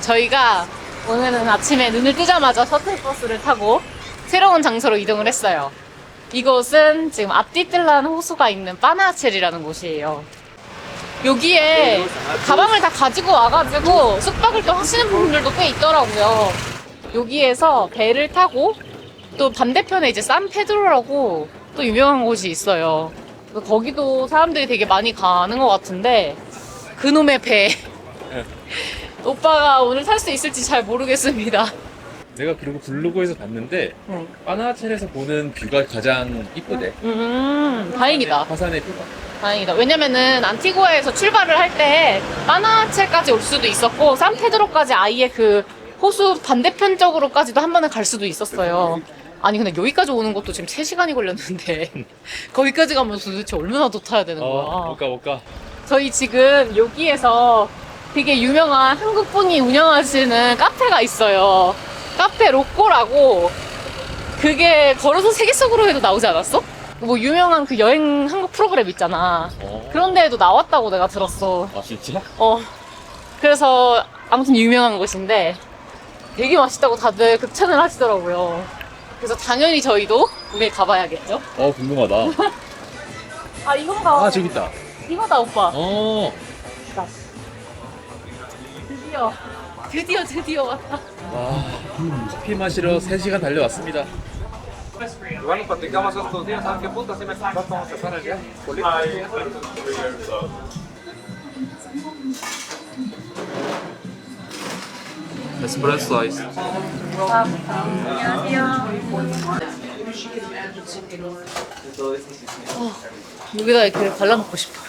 저희가 오늘은 아침에 눈을 뜨자마자 셔틀버스를 타고 새로운 장소로 이동을 했어요. 이곳은 지금 아띠뜰란 호수가 있는 빠나아첼이라는 곳이에요. 여기에 가방을 다 가지고 와가지고 숙박을 또 하시는 분들도 꽤 있더라고요. 여기에서 배를 타고 또 반대편에 이제 산페드로라고 또 유명한 곳이 있어요. 거기도 사람들이 되게 많이 가는 것 같은데 그놈의 배 오빠가 오늘 탈 수 있을지 잘 모르겠습니다. 내가 그리고 블로그에서 봤는데 빠나아첼에서 보는 뷰가 가장 이쁘대. 다행이다. 화산의 뷰가. 다행이다. 왜냐면은 안티구아에서 출발을 할 때 빠나아첼까지 올 수도 있었고 산페드로까지 아예 그 호수 반대편 쪽으로까지도 한 번은 갈 수도 있었어요. 아니 근데 여기까지 오는 것도 지금 3시간이 걸렸는데 거기까지 가면 도대체 얼마나 더 타야 되는 거야. 못 가. 저희 지금 여기에서 되게 유명한 한국분이 운영하시는 카페가 있어요. 카페 로꼬라고. 그게 걸어서 세계 속으로 해도 나오지 않았어? 뭐 유명한 그 여행 한국 프로그램 있잖아. 그런 데에도 나왔다고 내가 들었어. 아 진짜? 그래서 아무튼 유명한 곳인데 되게 맛있다고 다들 극찬을 하시더라고요. 그래서 당연히 저희도 거기에 가봐야겠죠? 궁금하다. 아 이건가? 아 저기 있다. 이거다 오빠. 드디어 왔다. 커피 마시러 3시간 달려왔습니다. Igual nos platicamos estos días, ¿sabes qué punto? Así me vamos a empezar el viaje. Espresso ice. 여기다 이렇게 발라놓고 싶어.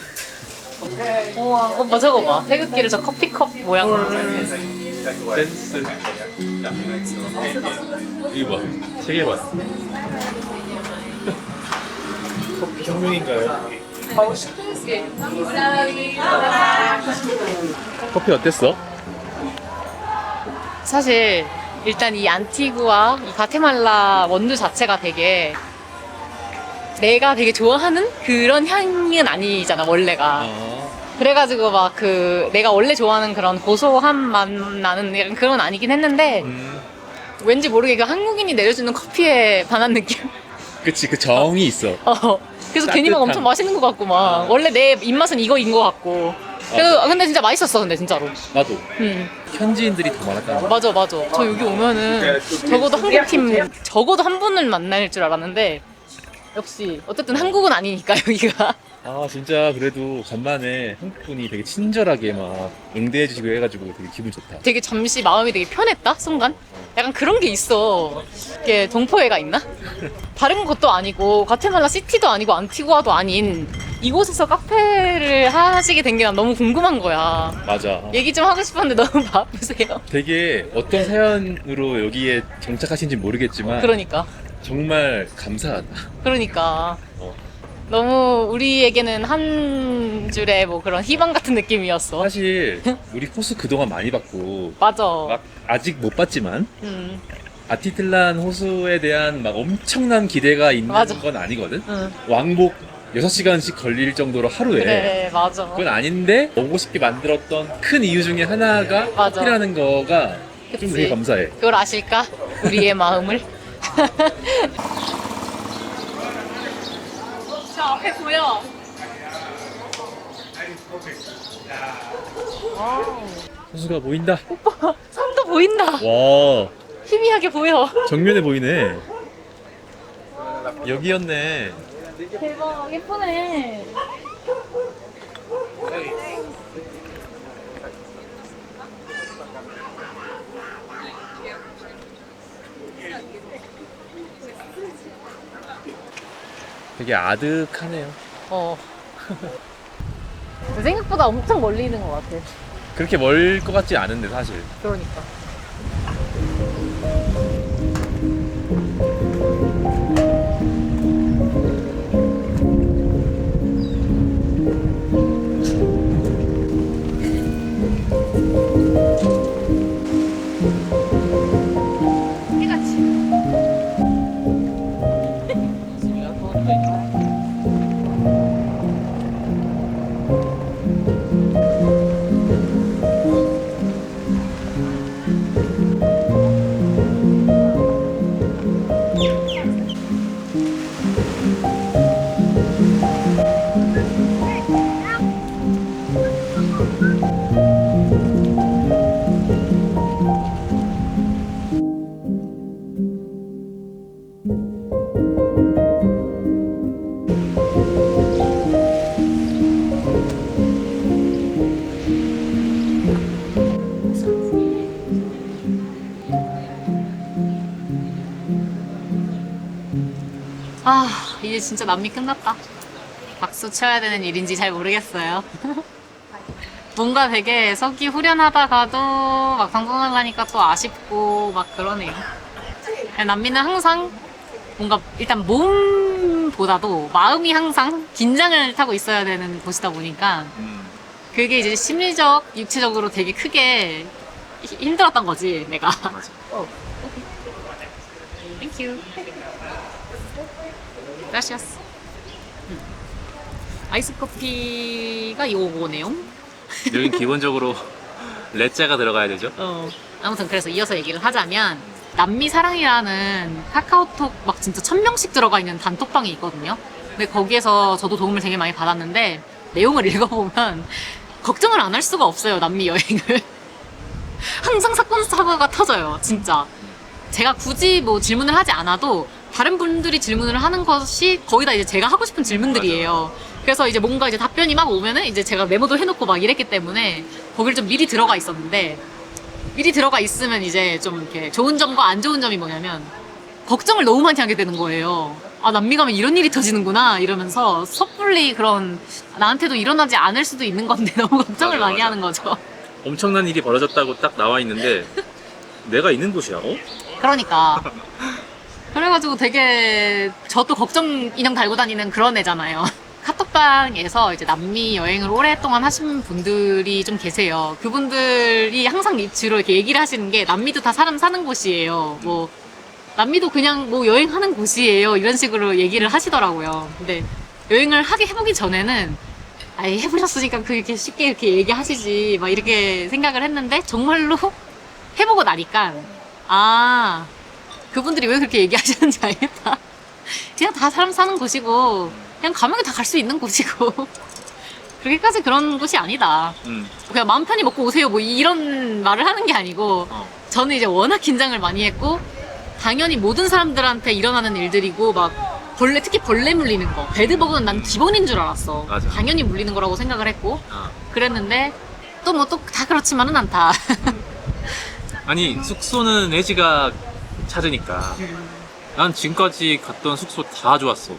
우와, 오빠 저거 봐. 태극기를 저 커피컵 모양으로. 댄스. 이거 봐. 되게 봐. 커피 혁명인가요? 커피 어땠어? 사실 일단 이 안티구아, 이 과테말라 원두 자체가 되게 내가 되게 좋아하는 그런 향은 아니잖아 원래가. 그래가지고 막 그 내가 원래 좋아하는 그런 고소한 맛 나는 약간 그런 아니긴 했는데 왠지 모르게 그 한국인이 내려주는 커피에 반한 느낌. 그치, 그 정이 있어. 그래서 괜히 막 따뜻한. 엄청 맛있는 것 같고 막 원래 내 입맛은 이거인 것 같고. 그래서 근데 진짜 맛있었어 근데 진짜로. 나도. 현지인들이 더 많았다. 맞아. 저 여기 오면은 적어도 한국팀 적어도 한 분을 만날 줄 알았는데 역시 어쨌든 한국은 아니니까 여기가. 아 진짜 그래도 간만에 한국분이 되게 친절하게 막 응대해주시고 해가지고 되게 기분 좋다. 되게 잠시 마음이 되게 편했다 순간. 약간 그런 게 있어. 이게 동포애가 있나? 다른 것도 아니고 과테말라 시티도 아니고 안티구아도 아닌 이곳에서 카페를 하시게 된 게 난 너무 궁금한 거야. 맞아. 얘기 좀 하고 싶었는데 너무 바쁘세요. 되게 어떤 사연으로 여기에 정착하신지 모르겠지만 그러니까 감사하다. 그러니까 너무 우리에게는 한 줄의 뭐 그런 희망 같은 느낌이었어. 사실 우리 코스 그동안 많이 봤고 맞아. 막 아직 못 봤지만 아티틀란 호수에 대한 막 엄청난 기대가 있는 맞아. 건 아니거든. 응. 왕복 6시간씩 걸릴 정도로 하루에. 그래 맞아. 그건 아닌데 오고 싶게 만들었던 큰 이유 중에 하나가 맞아. 커피라는 거가 좀 그치. 되게 감사해. 그걸 아실까? 우리의 마음을. 저 앞에 보여. 호수가 보인다. 산도 보인다. 와 희미하게 보여. 정면에 보이네. 여기였네. 대박 예쁘네. 되게 아득하네요. 생각보다 엄청 멀리 있는 것 같아. 그렇게 멀 것 같지 않은데 사실. 그러니까. 아, 이제 진짜 남미 끝났다. 박수 쳐야 되는 일인지 잘 모르겠어요. 뭔가 되게 서기 후련하다가도 막상 떠나가니까 또 아쉽고 막 그러네요. 남미는 항상 뭔가 일단 몸보다도 마음이 항상 긴장을 타고 있어야 되는 곳이다 보니까 그게 이제 심리적, 육체적으로 되게 크게 힘들었던 거지, 내가. 맞아. 땡큐. gracias. 아이스 커피가 이거네요. 여긴 기본적으로 레자가 들어가야 되죠? 아무튼 그래서 이어서 얘기를 하자면 남미 사랑이라는 카카오톡 막 진짜 1000명씩 들어가 있는 단톡방이 있거든요. 근데 거기에서 저도 도움을 되게 많이 받았는데 내용을 읽어보면 걱정을 안 할 수가 없어요, 남미 여행을. 항상 사건 사고가 터져요, 진짜. 제가 굳이 뭐 질문을 하지 않아도 다른 분들이 질문을 하는 것이 거의 다 이제 제가 하고 싶은 질문들이에요. 그래서 이제 뭔가 이제 답변이 막 오면은 이제 제가 메모도 해놓고 막 이랬기 때문에 거길 좀 미리 들어가 있었는데 미리 들어가 있으면 이제 좀 이렇게 좋은 점과 안 좋은 점이 뭐냐면 걱정을 너무 많이 하게 되는 거예요. 아, 남미 가면 이런 일이 터지는구나 이러면서 섣불리 그런 나한테도 일어나지 않을 수도 있는 건데 너무 걱정을 많이 하는 거죠. 엄청난 일이 벌어졌다고 딱 나와 있는데 내가 있는 곳이야. 어? 그러니까 그래가지고 되게 저 또 걱정 인형 달고 다니는 그런 애잖아요. 카톡방에서 이제 남미 여행을 오랫동안 하신 분들이 좀 계세요. 그분들이 항상 주로 이렇게 얘기를 하시는 게 남미도 다 사람 사는 곳이에요. 뭐 남미도 그냥 뭐 여행하는 곳이에요. 이런 식으로 얘기를 하시더라고요. 근데 여행을 해보기 전에는 아예 해보셨으니까 그렇게 쉽게 이렇게 얘기하시지 막 이렇게 생각을 했는데 정말로 해보고 나니까 아 그분들이 왜 그렇게 얘기하시는지 알겠다. 그냥 다 사람 사는 곳이고 그냥 가면 다 갈 수 있는 곳이고 그렇게까지 그런 곳이 아니다. 그냥 마음 편히 먹고 오세요 뭐 이런 말을 하는 게 아니고 저는 이제 워낙 긴장을 많이 했고 당연히 모든 사람들한테 일어나는 일들이고 막 벌레, 특히 벌레 물리는 거 베드버그는 난 기본인 줄 알았어. 맞아. 당연히 물리는 거라고 생각을 했고 그랬는데 또 뭐 또 다 그렇지만은 않다. 아니 숙소는 혜지가 찾으니까 난 지금까지 갔던 숙소 다 좋았어.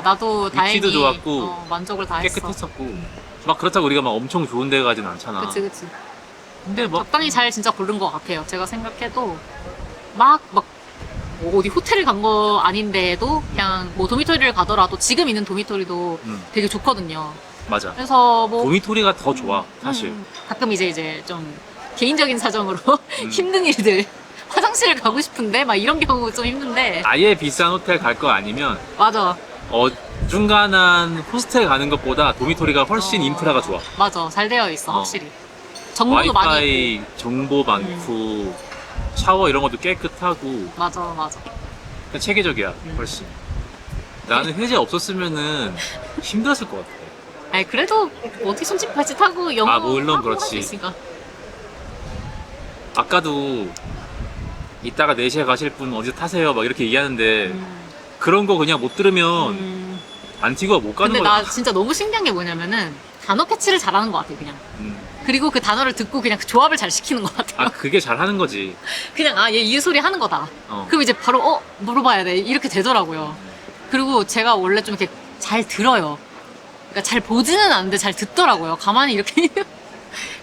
나도 다행히 위치도 좋았고 만족을 다 했어. 깨끗했었고 막 그렇다고 우리가 막 엄청 좋은 데 가진 않잖아. 그치. 근데 막 적당히 잘 진짜 고른 것 같아요. 제가 생각해도 뭐 어디 호텔을 간 거 아닌데도 그냥 뭐 도미토리를 가더라도 지금 있는 도미토리도 되게 좋거든요. 맞아. 그래서 뭐 도미토리가 더 좋아 사실. 가끔 이제 좀 개인적인 사정으로 힘든 일들 화장실을 가고 싶은데 막 이런 경우 좀 힘든데 아예 비싼 호텔 갈 거 아니면 맞아 중간한 호스텔 가는 것보다 도미토리가 훨씬 인프라가 좋아. 맞아 잘 되어 있어 확실히 정보도 많이 와이파이 있고 정보 많고 샤워 이런 것도 깨끗하고 맞아 그냥 체계적이야 훨씬. 나는 혜지 없었으면은 힘들었을 것 같아. 아니 그래도 뭐 어떻게 손짓 발짓 하고 영어 물론 하고 그렇지. 할수 있으니까. 아까도 이따가 4시에 가실 분 어디서 타세요 막 이렇게 얘기하는데 그런 거 그냥 못 들으면 안티구아 못 가는 근데 거야. 나 진짜 너무 신기한 게 뭐냐면은 단어 캐치를 잘하는 것 같아 그냥. 음. 그리고 그 단어를 듣고 그냥 그 조합을 잘 시키는 것 같아요. 그게 잘하는 거지. 그냥 얘 이 소리 하는 거다. 그럼 이제 바로 물어봐야 돼 이렇게 되더라고요. 그리고 제가 원래 좀 이렇게 잘 들어요. 그러니까 잘 보지는 않는데 잘 듣더라고요. 가만히 이렇게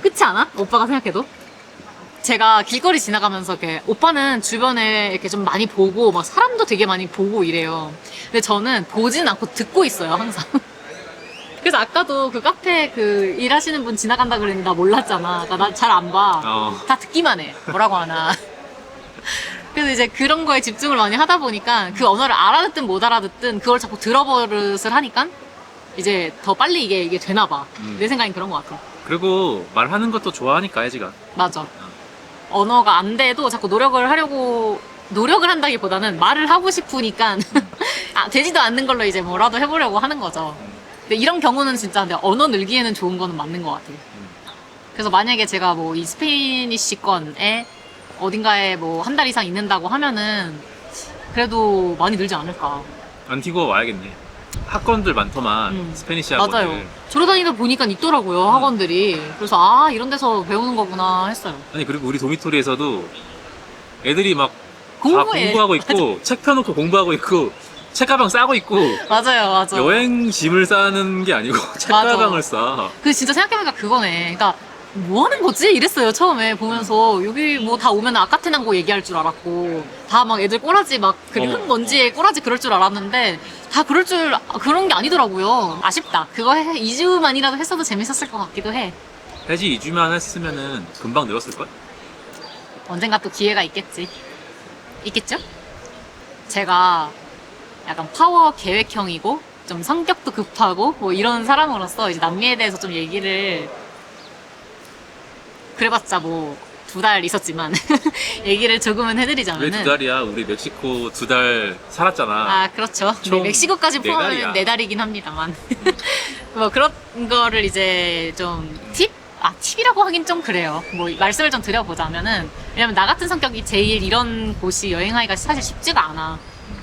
그렇지 않아? 오빠가 생각해도. 제가 길거리 지나가면서 이렇게 오빠는 주변에 이렇게 좀 많이 보고 막 사람도 되게 많이 보고 이래요. 근데 저는 보진 않고 듣고 있어요 항상. 그래서 아까도 그 카페 그 일하시는 분 지나간다 그랬는데 나 몰랐잖아. 나 잘 안 봐. 다 듣기만 해. 뭐라고 하나. 그래서 이제 그런 거에 집중을 많이 하다 보니까 그 언어를 알아듣든 못 알아듣든 그걸 자꾸 들어버릇을 하니까 이제 더 빨리 이게 되나 봐. 내 생각엔 그런 것 같아. 그리고 말하는 것도 좋아하니까 혜지가. 맞아. 언어가 안 돼도 자꾸 노력을 한다기보다는 말을 하고 싶으니까 되지도 않는 걸로 이제 뭐라도 해보려고 하는 거죠. 근데 이런 경우는 진짜 근데 언어 늘기에는 좋은 거는 맞는 것 같아요. 그래서 만약에 제가 뭐 이 스페인이시권에 어딘가에 뭐 한 달 이상 있는다고 하면은 그래도 많이 늘지 않을까. 안티구아 와야겠네. 학원들 많더만 스페니시 학원들. 맞아요. 졸아다니다 보니까 있더라고요 학원들이. 그래서 이런 데서 배우는 거구나 했어요. 아니 그리고 우리 도미토리에서도 애들이 막 다 공부해. 공부하고 있고 책 펴놓고 공부하고 있고 책가방 싸고 있고 맞아요, 맞아. 여행 짐을 싸는 게 아니고 책가방을 싸. 그 진짜 생각해보니까 그거네. 그러니까 뭐 하는 거지? 이랬어요 처음에 보면서. 여기 뭐 다 오면 아까테난고 얘기할 줄 알았고 다 막 애들 꼬라지 막 흙 먼지에 꼬라지 그럴 줄 알았는데 다 그런 게 아니더라고요. 아쉽다. 그거 2주만이라도 했어도 재밌었을 것 같기도 해. 해지 2주만 했으면은 금방 늘었을걸? 언젠가 또 기회가 있겠지. 있겠죠? 제가 약간 파워 계획형이고 좀 성격도 급하고 뭐 이런 사람으로서 이제 남미에 대해서 좀 얘기를 그래봤자 뭐 2달 있었지만 얘기를 조금은 왜 해드리자면은 2달이야? 우리 멕시코 2달 살았잖아. 아 그렇죠. 네, 총 멕시코까지 네 포함하면 달이야. 4달이긴 합니다만 뭐 그런 거를 이제 좀 팁이라고 하긴 좀 그래요. 뭐 말씀을 좀 드려보자면은 왜냐면 나 같은 성격이 제일 이런 곳이 여행하기가 사실 쉽지가 않아.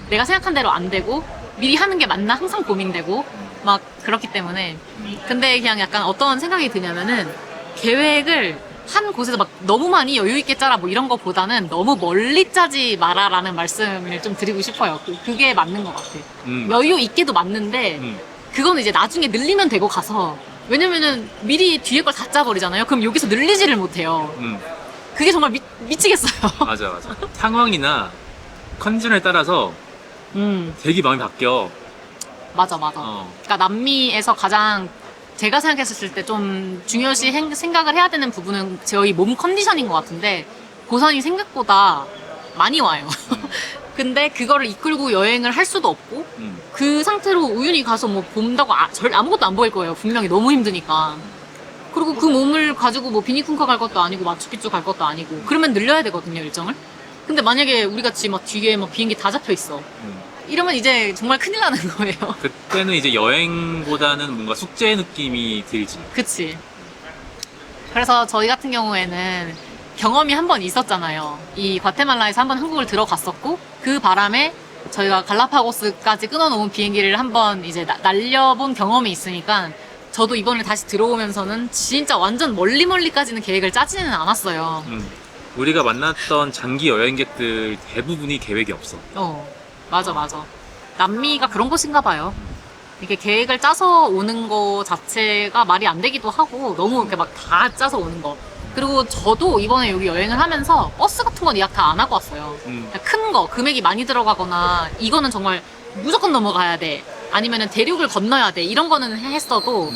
내가 생각한 대로 안 되고 미리 하는 게 맞나 항상 고민되고 막 그렇기 때문에. 근데 그냥 약간 어떤 생각이 드냐면은 계획을 한 곳에서 막 너무 많이 여유 있게 짜라 뭐 이런 거보다는 너무 멀리 짜지 마라라는 말씀을 좀 드리고 싶어요. 그게 맞는 것 같아. 여유 있게도 맞는데 그건 이제 나중에 늘리면 되고 가서. 왜냐면은 미리 뒤에 걸 다 짜버리잖아요. 그럼 여기서 늘리지를 못해요. 그게 정말 미치겠어요. 맞아. 상황이나 컨디션에 따라서 되게 마음이 바뀌어. 맞아. 그러니까 남미에서 가장 제가 생각했을 때 좀 중요시 생각을 해야 되는 부분은 저희 몸 컨디션인 것 같은데 고산이 생각보다 많이 와요. 근데 그거를 이끌고 여행을 할 수도 없고 그 상태로 우연히 가서 뭐 본다고 아무것도 안 보일 거예요. 분명히 너무 힘드니까. 그리고 그 몸을 가지고 뭐 비니쿤카 갈 것도 아니고 마추픽추 갈 것도 아니고 그러면 늘려야 되거든요, 일정을. 근데 만약에 우리 같이 막 뒤에 막 비행기 다 잡혀 있어. 이러면 이제 정말 큰일 나는 거예요. 그때는 이제 여행보다는 뭔가 숙제 느낌이 들지. 그치. 그래서 저희 같은 경우에는 경험이 한 번 있었잖아요. 이 과테말라에서 한 번 한국을 들어갔었고 그 바람에 저희가 갈라파고스까지 끊어놓은 비행기를 한번 이제 날려본 경험이 있으니까 저도 이번에 다시 들어오면서는 진짜 완전 멀리까지는 계획을 짜지는 않았어요. 우리가 만났던 장기 여행객들 대부분이 계획이 없어. 맞아. 남미가 그런 곳인가 봐요. 이게 계획을 짜서 오는 거 자체가 말이 안 되기도 하고 너무 이렇게 막 다 짜서 오는 거. 그리고 저도 이번에 여기 여행을 하면서 버스 같은 건 예약 다 안 하고 왔어요. 큰 거, 금액이 많이 들어가거나 이거는 정말 무조건 넘어가야 돼. 아니면은 대륙을 건너야 돼. 이런 거는 했어도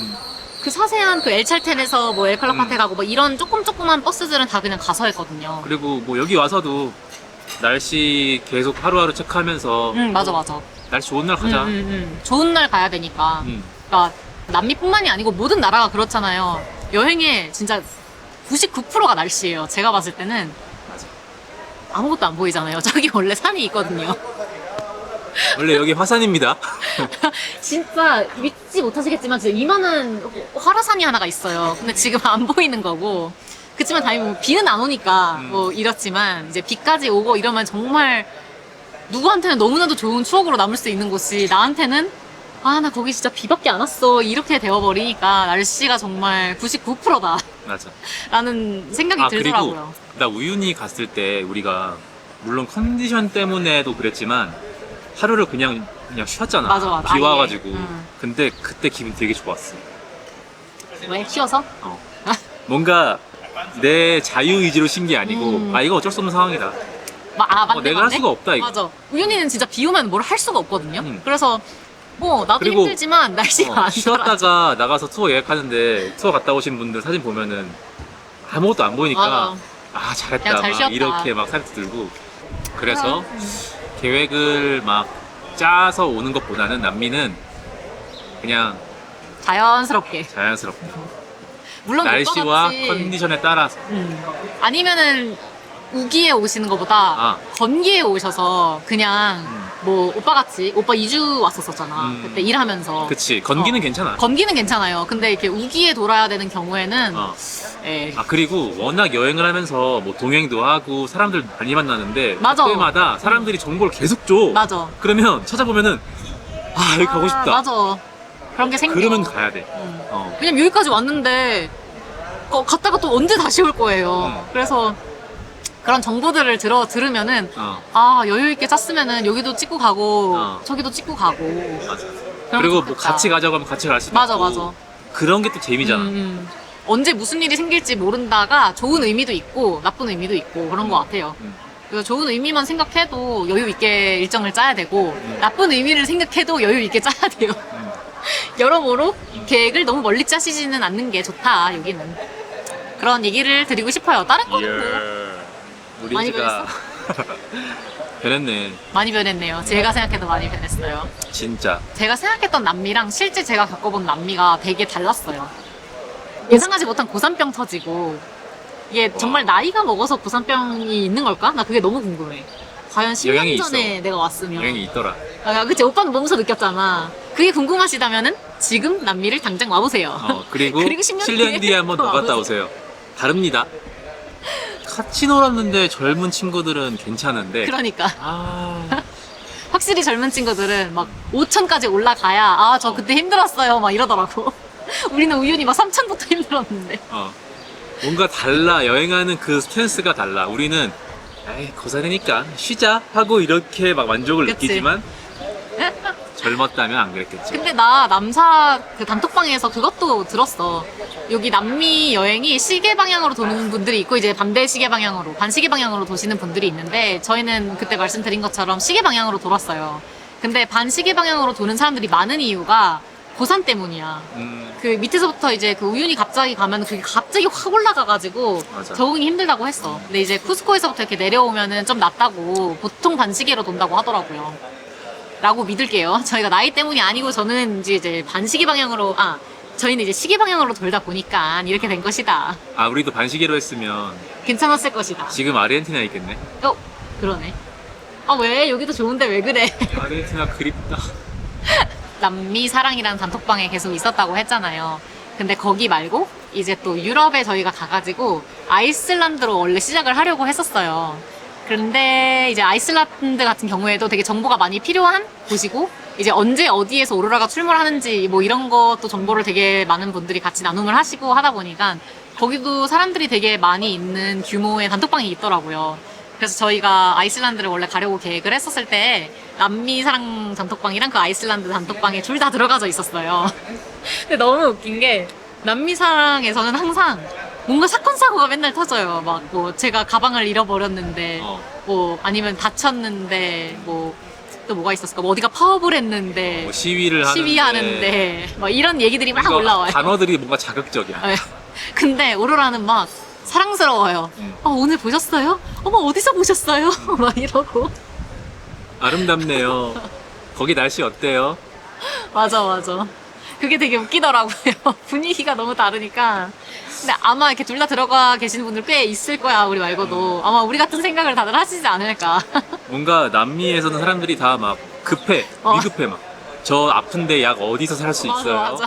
그 자세한 그 엘찰텐에서 뭐 엘칼라파테 가고 뭐 이런 조그만 버스들은 다 그냥 가서 했거든요. 그리고 뭐 여기 와서도 날씨 계속 하루하루 체크하면서 맞아. 날씨 좋은 날 가자. 좋은 날 가야 되니까. 그러니까 남미뿐만이 아니고 모든 나라가 그렇잖아요. 여행에 진짜 99%가 날씨예요. 제가 봤을 때는 맞아. 아무것도 안 보이잖아요. 저기 원래 산이 있거든요. 원래 여기 화산입니다. 진짜 믿지 못하시겠지만 진짜 이만한 화라산이 하나가 있어요. 근데 지금 안 보이는 거고. 그치만 다행히 뭐 비는 안 오니까 뭐 이렇지만 이제 비까지 오고 이러면 정말 누구한테는 너무나도 좋은 추억으로 남을 수 있는 곳이 나한테는 나 거기 진짜 비밖에 안 왔어 이렇게 되어버리니까 날씨가 정말 99%다 맞아. 라는 생각이 들더라고요. 그리고 나 우윤히 갔을 때 우리가 물론 컨디션 때문에도 그랬지만 하루를 그냥 쉬었잖아. 맞아. 비 와가지고. 아예. 근데 그때 기분 되게 좋았어. 왜? 쉬어서? 뭔가 내 자유의지로 쉰 게 아니고 이거 어쩔 수 없는 상황이다. 맞네, 내가 할 수가 없다 이거. 맞아. 우연히는 진짜 비 오면 뭘 할 수가 없거든요. 그래서 나도 그리고, 힘들지만 날씨가 안 좋아. 쉬었다가 나가서 투어 예약하는데 투어 갔다 오신 분들 사진 보면은 아무것도 안 보이니까 잘했다 그냥 잘 막 쉬었다. 이렇게 막 살짝 들고. 그래서 계획을 막 짜서 오는 것보다는 남미는 그냥 자연스럽게. 물론 날씨와 오빠같이 컨디션에 따라서. 아니면은 우기에 오시는 것보다 건기에 오셔서 그냥 뭐 오빠같이 오빠 2주 왔었잖아. 그때 일하면서. 그치. 건기는 괜찮아. 건기는 괜찮아요. 근데 이렇게 우기에 돌아야 되는 경우에는 그리고 워낙 여행을 하면서 뭐 동행도 하고 사람들 많이 만나는데 맞아. 그때마다 사람들이 정보를 계속 줘. 맞아. 그러면 찾아보면은 여기 가고 싶다. 맞아. 그런 게 생겨. 그러면 가야 돼. 왜냐면 여기까지 왔는데 갔다가 또 언제 다시 올 거예요. 그래서 그런 정보들을 들으면은 아 여유 있게 짰으면은 여기도 찍고 가고 저기도 찍고 가고. 맞아. 그런 그리고 거 뭐 좋겠다. 같이 가자고 하면 같이 갈 수도 맞아, 있고. 맞아. 그런 게 또 재미잖아. 언제 무슨 일이 생길지 모른다가 좋은 의미도 있고 나쁜 의미도 있고 그런 것 같아요. 그래서 좋은 의미만 생각해도 여유 있게 일정을 짜야 되고 나쁜 의미를 생각해도 여유 있게 짜야 돼요. 여러모로 계획을 너무 멀리 짜시지는 않는 게 좋다 여기는. 그런 얘기를 드리고 싶어요. 다른 거는 뭐 우리 많이 지가 변했네. 많이 변했네요. 제가 생각해도 많이 변했어요. 진짜. 제가 생각했던 남미랑 실제 제가 겪어본 남미가 되게 달랐어요. 예상하지 못한 고산병 터지고 이게 정말 나이가 먹어서 고산병이 있는 걸까? 나 그게 너무 궁금해. 과연 영향이 10년 전에 있어. 내가 왔으면 영향이 있더라. 아, 그치 오빠는 몸소 느꼈잖아. 그게 궁금하시다면은 지금 남미를 당장 와보세요. 그리고, 그리고 10년 7년 뒤에 한번 더 갔다 오세요. 다릅니다. 같이 놀았는데 젊은 친구들은 괜찮은데. 그러니까 아, 확실히 젊은 친구들은 막 5천까지 올라가야 아 저 그때 힘들었어요 막 이러더라고. 우리는 우연히 막 3천부터 힘들었는데. 뭔가 달라. 여행하는 그 스탠스가 달라. 우리는 에이 고사리니까 쉬자 하고 이렇게 막 만족을 그치. 느끼지만 젊었다면 안 그랬겠지. 근데 나 남사 그 단톡방에서 그것도 들었어. 여기 남미 여행이 시계 방향으로 도는 분들이 있고 이제 반대 시계 방향으로 반시계 방향으로 도시는 분들이 있는데 저희는 그때 말씀드린 것처럼 시계 방향으로 돌았어요. 근데 반시계 방향으로 도는 사람들이 많은 이유가 고산 때문이야. 그 밑에서부터 이제 그 우윤이 갑자기 가면 그게 갑자기 확 올라가가지고 맞아. 적응이 힘들다고 했어. 근데 이제 쿠스코에서부터 이렇게 내려오면은 좀 낫다고 보통 반시계로 돈다고 하더라고요. 라고 믿을게요. 저희가 나이 때문이 아니고 저는 이제 반시계 방향으로 저희는 이제 시계 방향으로 돌다 보니까 이렇게 된 것이다. 우리도 반시계로 했으면 괜찮았을 것이다. 지금 아르헨티나에 있겠네. 그러네. 왜? 여기도 좋은데 왜 그래? 아르헨티나 그립다. 남미 사랑이라는 단톡방에 계속 있었다고 했잖아요. 근데 거기 말고 이제 또 유럽에 저희가 가가지고 아이슬란드로 원래 시작을 하려고 했었어요. 그런데 이제 아이슬란드 같은 경우에도 되게 정보가 많이 필요한 곳이고 이제 언제 어디에서 오로라가 출몰하는지 뭐 이런 것도 정보를 되게 많은 분들이 같이 나눔을 하시고 하다 보니까 거기도 사람들이 되게 많이 있는 규모의 단톡방이 있더라고요. 그래서 저희가 아이슬란드를 원래 가려고 계획을 했었을 때 남미 사랑 단톡방이랑 그 아이슬란드 단톡방에 둘 다 들어가져 있었어요. 근데 너무 웃긴 게 남미 사랑에서는 항상 뭔가 사건 사고가 맨날 터져요. 막 뭐 제가 가방을 잃어버렸는데 뭐 아니면 다쳤는데 뭐 또 뭐가 있었을까? 뭐 어디가 파업을 했는데 뭐 시위를 시위하는데 막 이런 얘기들이 막 올라와요. 단어들이 뭔가 자극적이야. 네. 근데 오로라는 막 사랑스러워요. 오늘 보셨어요? 어머 어디서 보셨어요? 막 이러고. 아름답네요. 거기 날씨 어때요? 맞아. 그게 되게 웃기더라고요. 분위기가 너무 다르니까. 근데 아마 이렇게 둘 다 들어가 계시는 분들 꽤 있을 거야, 우리 말고도. 아마 우리 같은 생각을 다들 하시지 않을까. 뭔가 남미에서는 사람들이 다 막 급해, 위급해 막. 저 아픈데 약 어디서 살 수 있어요?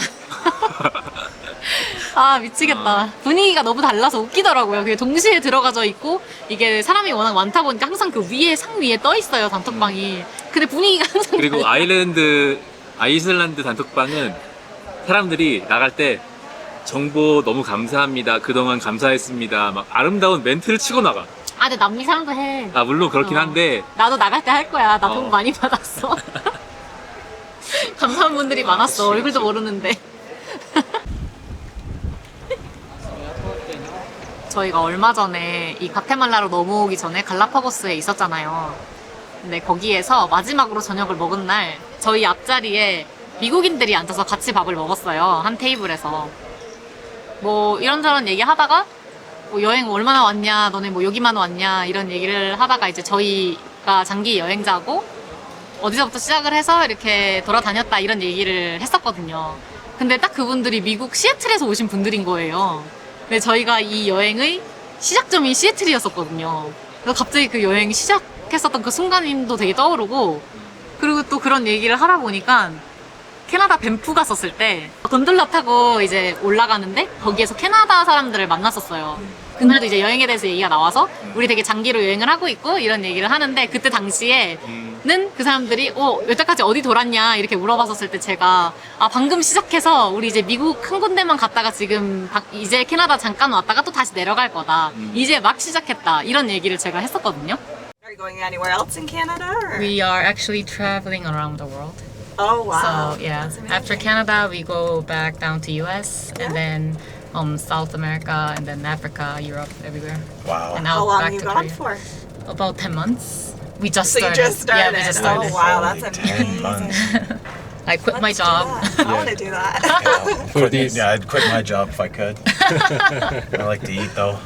맞아. 미치겠다. 분위기가 너무 달라서 웃기더라고요. 그게 동시에 들어가져 있고 이게 사람이 워낙 많다 보니까 항상 그 위에 상 위에 떠 있어요, 단톡방이. 근데 분위기가 항상 그리고 달라요. 아이슬란드 단톡방은 사람들이 나갈 때 정보 너무 감사합니다. 그동안 감사했습니다. 막 아름다운 멘트를 치고 나가. 근데 남미 사람도 해. 물론 그렇긴 한데. 나도 나갈 때 할 거야. 나 돈 많이 받았어. 감사한 분들이 많았어. 얼굴도 모르는데. 저희가 얼마 전에 이 과테말라로 넘어오기 전에 갈라파고스에 있었잖아요. 근데 거기에서 마지막으로 저녁을 먹은 날 저희 앞자리에 미국인들이 앉아서 같이 밥을 먹었어요. 한 테이블에서. 뭐 이런저런 얘기하다가 뭐 여행 얼마나 왔냐, 너네 뭐 여기만 왔냐 이런 얘기를 하다가 이제 저희가 장기 여행자고 어디서부터 시작을 해서 이렇게 돌아다녔다 이런 얘기를 했었거든요. 근데 딱 그분들이 미국 시애틀에서 오신 분들인 거예요. 근데 저희가 이 여행의 시작점이 시애틀이었었거든요. 그래서 갑자기 그 여행 시작했었던 그 순간도 되게 떠오르고 그리고 또 그런 얘기를 하다 보니까 캐나다 밴프 갔었을 때 건들러 타고 이제 올라가는데 거기에서 캐나다 사람들을 만났었어요. 그날도 이제 여행에 대해서 얘기가 나와서 우리 되게 장기로 여행을 하고 있고 이런 얘기를 하는데 그때 당시에 그 사람들이 여태까지 어디 돌았냐 이렇게 물어봤었을 때 제가 방금 시작해서 우리 이제 미국 한 군데만 갔다가 지금 이제 캐나다 잠깐 왔다가 또 다시 내려갈 거다. 이제 막 시작했다. 이런 얘기를 제가 했었거든요. Are you going anywhere else in Canada? Or? We are actually traveling around the world. Oh wow. So yeah, That's amazing. after Canada, we go back down to US and then South America and then Africa, Europe, everywhere. Wow. And How out long back you to gone Korea. for? About 10 months. We just So you started. just started. Yeah, we just started. Oh wow, that's Holy amazing. 10 months. I quit my Let's do job. that. I want to do that. For these, yeah, I'd quit my job if I could. I like to eat though.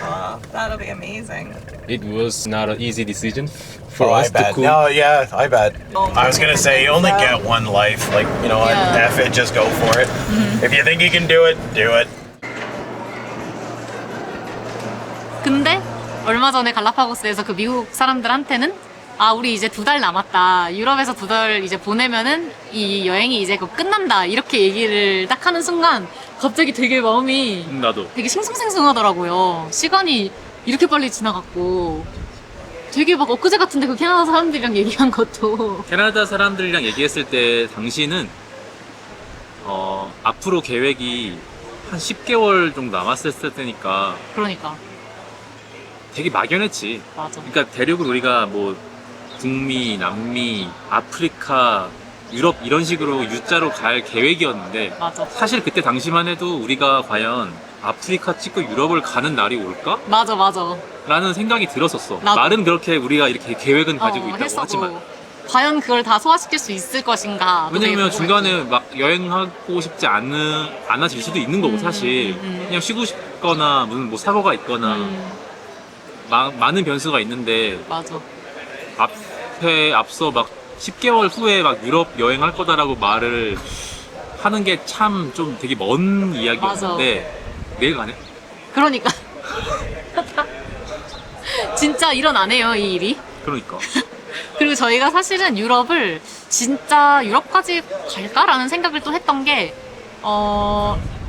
Wow, that'll be amazing. It was not an easy decision for I us to bet. cook. No, yeah, I bet. Oh, I was gonna say you only so- get one life. Like what? Yeah. F it, just go for it. If you think you can do it, do it. 근데 얼마 전에 갈라파고스에서 그 미국 사람들한테는 우리 이제 2달 남았다. 유럽에서 2달 이제 보내면은 이 여행이 이제 끝난다. 이렇게 얘기를 딱 하는 순간 갑자기 되게 마음이 나도. 되게 싱숭생숭하더라고요. 시간이 이렇게 빨리 지나갔고 되게 막 엊그제 같은데 그 캐나다 사람들이랑 얘기한 것도 캐나다 사람들이랑 얘기했을 때 당시는 앞으로 계획이 한 10개월 정도 남았을 때니까 그러니까 되게 막연했지. 맞아. 그러니까 대륙을 우리가 뭐 북미, 남미, 아프리카, 유럽 이런 식으로 U자로 갈 계획이었는데 맞아. 사실 그때 당시만 해도 우리가 과연 아프리카 찍고 유럽을 가는 날이 올까? 맞아. 라는 생각이 들었었어. 나도. 말은 그렇게 우리가 이렇게 계획은 가지고 있다고 했어도 하지만 과연 그걸 다 소화시킬 수 있을 것인가. 왜냐면 중간에 막 여행하고 싶지 않아질 수도 있는 거고 사실 그냥 쉬고 싶거나 무슨 뭐 사고가 있거나 많은 변수가 있는데 맞아. 앞서 막 10개월 후에 막 유럽 여행할 거다라고 말을 하는 게 참 좀 되게 먼 이야기였는데 내일 가네? 그러니까 진짜 일어나네요 이 일이. 그러니까 그리고 저희가 사실은 유럽을 진짜 유럽까지 갈까라는 생각을 또 했던 게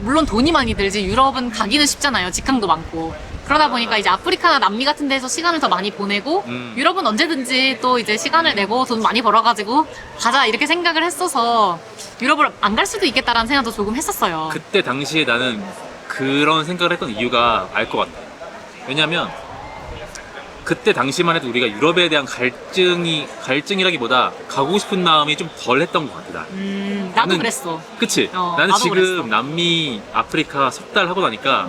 물론 돈이 많이 들지 유럽은 가기는 쉽잖아요. 직항도 많고. 그러다 보니까 이제 아프리카나 남미 같은 데서 시간을 더 많이 보내고 유럽은 언제든지 또 이제 시간을 내고 돈 많이 벌어가지고 가자 이렇게 생각을 했어서 유럽을 안 갈 수도 있겠다라는 생각도 조금 했었어요. 그때 당시에 나는 그런 생각을 했던 이유가 알 것 같아. 왜냐면 그때 당시만 해도 우리가 유럽에 대한 갈증이라기보다 가고 싶은 마음이 좀 덜 했던 것 같아. 나도 나는- 그랬어. 그치? 어, 나는 나도 지금 그랬어. 남미, 아프리카 석 달 하고 나니까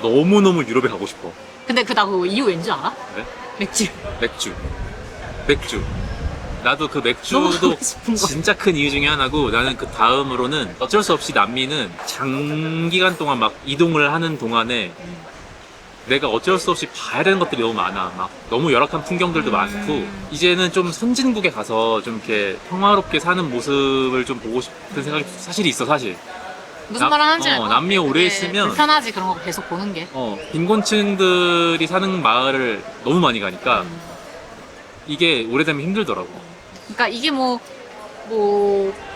너무너무 유럽에 가고 싶어. 근데 나 그거 이유 왠 줄 알아? 그래? 맥주. 맥주. 나도 그 너무 맥주도 가고 싶은 거. 진짜 큰 이유 중에 하나고 나는 그 다음으로는 어쩔 수 없이 남미는 장기간 동안 막 이동을 하는 동안에 내가 어쩔 수 없이 봐야 되는 것들이 너무 많아. 막 너무 열악한 풍경들도 많고 이제는 좀 선진국에 가서 좀 이렇게 평화롭게 사는 모습을 좀 보고 싶은 생각이 사실 있어 사실. 무슨 말을 하는지 알 것 같아. 남미에 오래 되게 있으면 불편하지 그런 거 계속 보는 게. 빈곤층들이 사는 마을을 너무 많이 가니까 이게 오래되면 힘들더라고. 그러니까 이게 뭐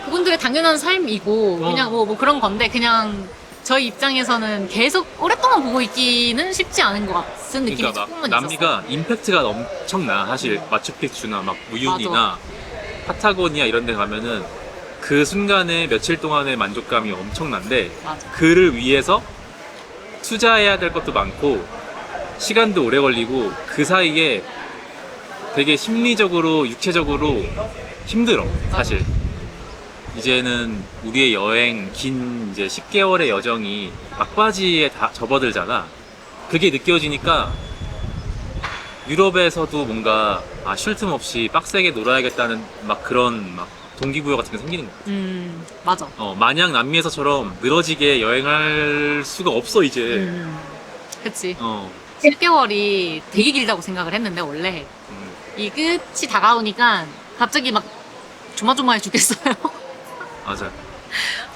그분들의 당연한 삶이고 그냥 뭐 그런 건데 그냥 저희 입장에서는 계속 오랫동안 보고 있기는 쉽지 않은 것 같은 느낌이 그러니까 조금은 막 있었어. 남미가 임팩트가 엄청나. 사실 마추픽추나 막 우유니나 파타고니아 이런 데 가면은 그 순간에 며칠 동안의 만족감이 엄청난데 맞아. 그를 위해서 투자해야 될 것도 많고 시간도 오래 걸리고 그 사이에 되게 심리적으로 육체적으로 힘들어 사실. 이제는 우리의 여행 긴 이제 10개월의 여정이 막바지에 다 접어들잖아. 그게 느껴지니까 유럽에서도 뭔가 쉴 틈 없이 빡세게 놀아야겠다는 막 그런 막 동기부여 같은 게 생기는 거야. 맞아. 마냥 남미에서처럼 늘어지게 여행할 수가 없어 이제. 그치. 어, 10개월이 되게 길다고 생각을 했는데 원래 이 끝이 다가오니까 갑자기 막 조마조마해 죽겠어요. 맞아.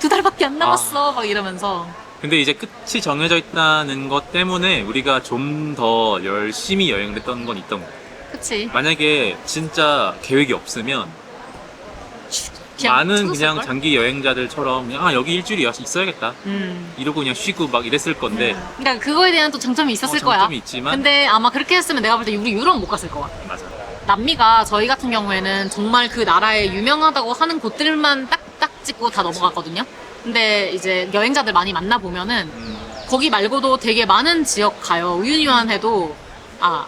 2달밖에 안 남았어 막 이러면서. 근데 이제 끝이 정해져 있다는 것 때문에 우리가 좀 더 열심히 여행을 했던 건 있던 거야. 그치. 만약에 진짜 계획이 없으면 그냥 많은 죽었을걸? 그냥 장기 여행자들처럼 그냥 여기 일주일이 있어야겠다 이러고 그냥 쉬고 막 이랬을 건데 그러니까 그거에 대한 또 장점이 있었을 거야. 장점이 있지만 근데 아마 그렇게 했으면 내가 볼 때 우리 유럽 못 갔을 것 같아. 맞아. 남미가 저희 같은 경우에는 정말 그 나라에 유명하다고 하는 곳들만 딱딱 찍고 다 넘어갔거든요. 근데 이제 여행자들 많이 만나보면은 거기 말고도 되게 많은 지역 가요. 우유니만 해도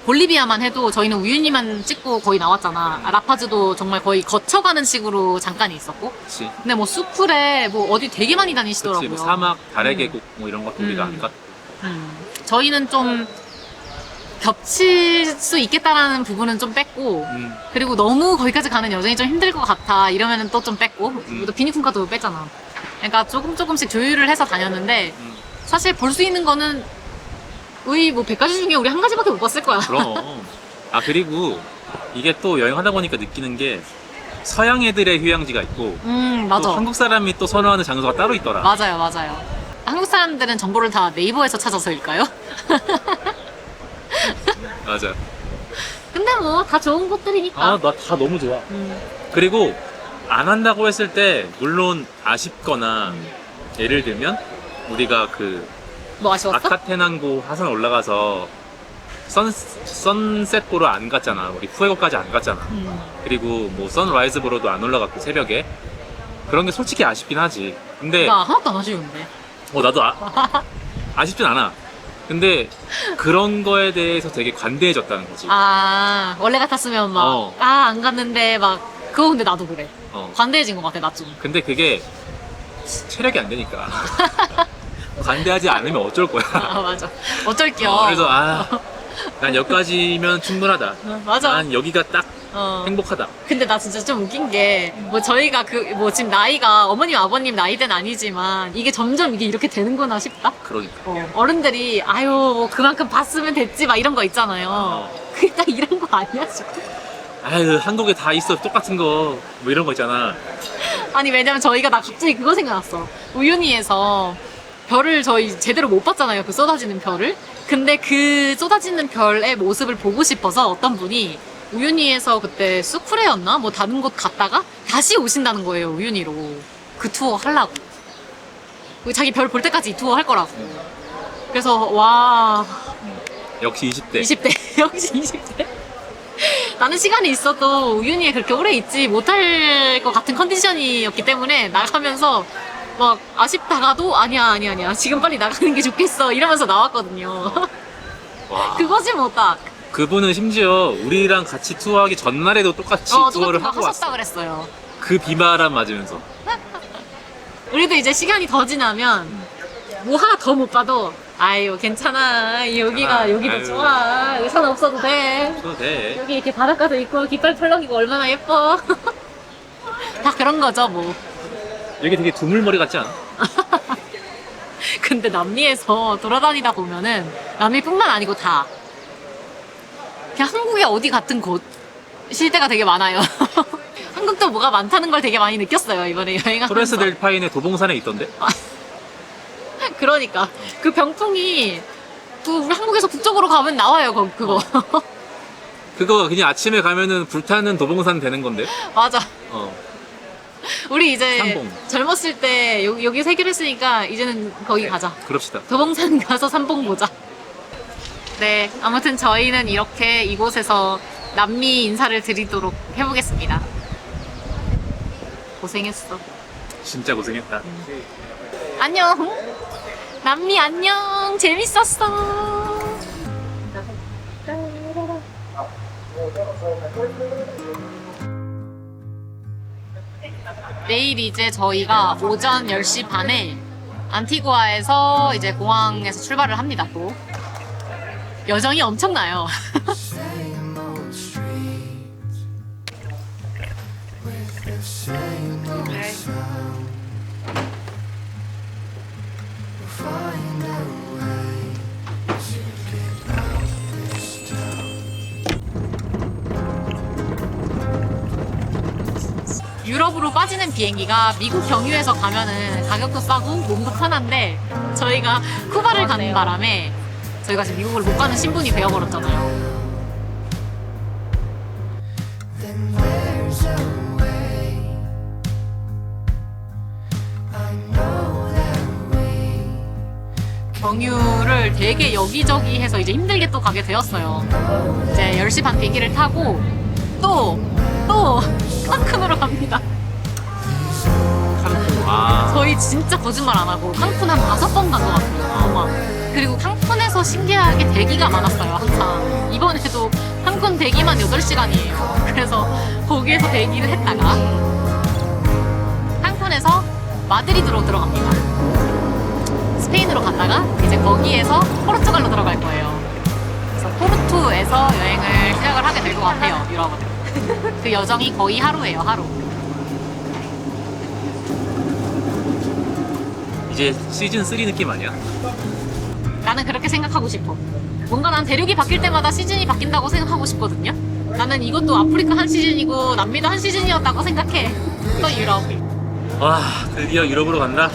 볼리비아만 해도 저희는 우유니만 찍고 거의 나왔잖아. 라파즈도 정말 거의 거쳐가는 식으로 잠깐 있었고. 그치. 근데 뭐 수풀에 뭐 어디 되게 많이 다니시더라고요. 그치, 뭐 사막, 달의 계곡 뭐 이런 것도 우리가 안 갔. 저희는 좀 겹칠 수 있겠다라는 부분은 좀 뺐고, 그리고 너무 거기까지 가는 여정이 좀 힘들 것 같아 이러면은 또 좀 뺐고, 또 비니쿤카도 뺐잖아. 그러니까 조금씩 조율을 해서 다녔는데 사실 볼 수 있는 거는 우리 뭐 100가지 중에 우리 한 가지밖에 못 봤을 거야. 그럼. 그리고 이게 또 여행하다 보니까 느끼는 게 서양 애들의 휴양지가 있고 맞아. 또 한국 사람이 또 선호하는 장소가 따로 있더라. 맞아요. 한국 사람들은 정보를 다 네이버에서 찾아서일까요? 맞아. 근데 뭐 다 좋은 곳들이니까. 나 다 너무 좋아. 그리고 안 한다고 했을 때 물론 아쉽거나 예를 들면 우리가 그 뭐 아쉬웠어? 아카테난고 하산 올라가서 선셋 보러 안 갔잖아. 우리 푸에고까지 안 갔잖아. 그리고 뭐 선라이즈 보러도 안 올라갔고 새벽에. 그런 게 솔직히 아쉽긴 하지. 근데 나 하나도 안 아쉬운데. 나도 아쉽진 않아. 근데 그런 거에 대해서 되게 관대해졌다는 거지. 원래 같았으면 막 안 갔는데 막 그거 근데 나도 그래. 관대해진 것 같아 나 좀. 근데 그게 체력이 안 되니까. 관대하지 않으면 어쩔 거야. 맞아. 어쩔게요. 그래서 난 여기까지면 충분하다. 맞아. 난 여기가 딱 행복하다. 근데 나 진짜 좀 웃긴 게 뭐 저희가 지금 나이가 어머님 아버님 나이대는 아니지만 이게 점점 이게 이렇게 되는구나 싶다. 그러니까. 어른들이 아유 뭐 그만큼 봤으면 됐지 막 이런 거 있잖아요. 그게 딱 이런 거 아니야 지금? 한국에 다 있어 똑같은 거 뭐 이런 거 있잖아. 아니 왜냐면 저희가 나 갑자기 그거 생각났어. 우유니에서 별을 저희 제대로 못 봤잖아요. 그 쏟아지는 별을. 근데 그 쏟아지는 별의 모습을 보고 싶어서 어떤 분이 우유니에서 그때 수쿠레였나? 뭐 다른 곳 갔다가 다시 오신다는 거예요. 우유니로. 그 투어 하려고. 자기 별 볼 때까지 이 투어 할 거라고. 그래서 와 역시 20대. 20대 역시 20대. 나는 시간이 있어도 우유니에 그렇게 오래 있지 못할 것 같은 컨디션이었기 때문에 나가면서 막 아쉽다가도 아니야 지금 빨리 나가는 게 좋겠어 이러면서 나왔거든요. 와. 그거지 뭐 딱. 그분은 심지어 우리랑 같이 투어하기 전날에도 똑같이 투어를 똑같은 거 하고 하셨다 왔어. 그랬어요. 그 비바람 맞으면서. 우리도 이제 시간이 더 지나면 뭐 하나 더 못 봐도 아유 괜찮아 여기도 좋아 의사는 없어도 돼. 그래도 돼. 여기 이렇게 바닷가도 있고 깃발 펄럭이고 얼마나 예뻐. 다 그런 거죠 뭐. 여기 되게 두물머리 같지 않아? 근데 남미에서 돌아다니다 보면은 남미뿐만 아니고 다 그냥 한국의 어디 같은 곳일 때가 되게 많아요. 한국도 뭐가 많다는 걸 되게 많이 느꼈어요 이번에 여행하면서. 토레스 델 파인의 도봉산에 있던데? 그러니까 그 병풍이 우리 한국에서 북쪽으로 가면 나와요 그거. 그거 그냥 아침에 가면은 불타는 도봉산 되는 건데? 맞아. 우리 이제 삼봉. 젊었을 때 여기서 해결했으니까 이제는 거기 가자. 그럽시다. 도봉산 가서 삼봉 보자. 네, 아무튼 저희는 이렇게 이곳에서 남미 인사를 드리도록 해보겠습니다. 고생했어. 진짜 고생했다. 안녕. 남미 안녕. 재밌었어. 내일 이제 저희가 오전 10시 반에 안티구아에서 이제 공항에서 출발을 합니다. 또 여정이 엄청나요. Same old streets with the same old sound. We'll find a way to get out this town. 유럽으로 빠지는 비행기가 미국 경유해서 가면은 가격도 싸고 몸도 편한데 저희가 쿠바를 가는 바람에 저희가 지금 미국을 못 가는 신분이 되어버렸잖아요. Then there's a way. I know that way. 경유를 되게 여기저기 해서 이제 힘들게 또 가게 되었어요. 이제 10시 반 비행기를 타고 또 칸쿤으로 갑니다. 아, 저희 진짜 거짓말 안 하고 칸쿤 한 5번 간 것 같아요. 아마. 그리고 칸쿤에서 신기하게 대기가 많았어요, 항상. 이번에도 칸쿤 대기만 8시간이에요. 그래서 거기에서 대기를 했다가 칸쿤에서 마드리드로 들어갑니다. 스페인으로 갔다가 이제 거기에서 포르투갈로 들어갈 거예요. 그래서 포르투에서 여행을 시작을 하게 될 것 같아요, 유럽은. 그 여정이 거의 하루예요, 하루. 이제 시즌 3 느낌 아니야? 나는 그렇게 생각하고 싶어. 뭔가 난 대륙이 바뀔 때마다 시즌이 바뀐다고 생각하고 싶거든요. 나는 이것도 아프리카 한 시즌이고 남미도 한 시즌이었다고 생각해. 또 유럽. 와, 드디어 유럽으로 간다.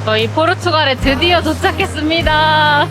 저희 포르투갈에 드디어 도착했습니다.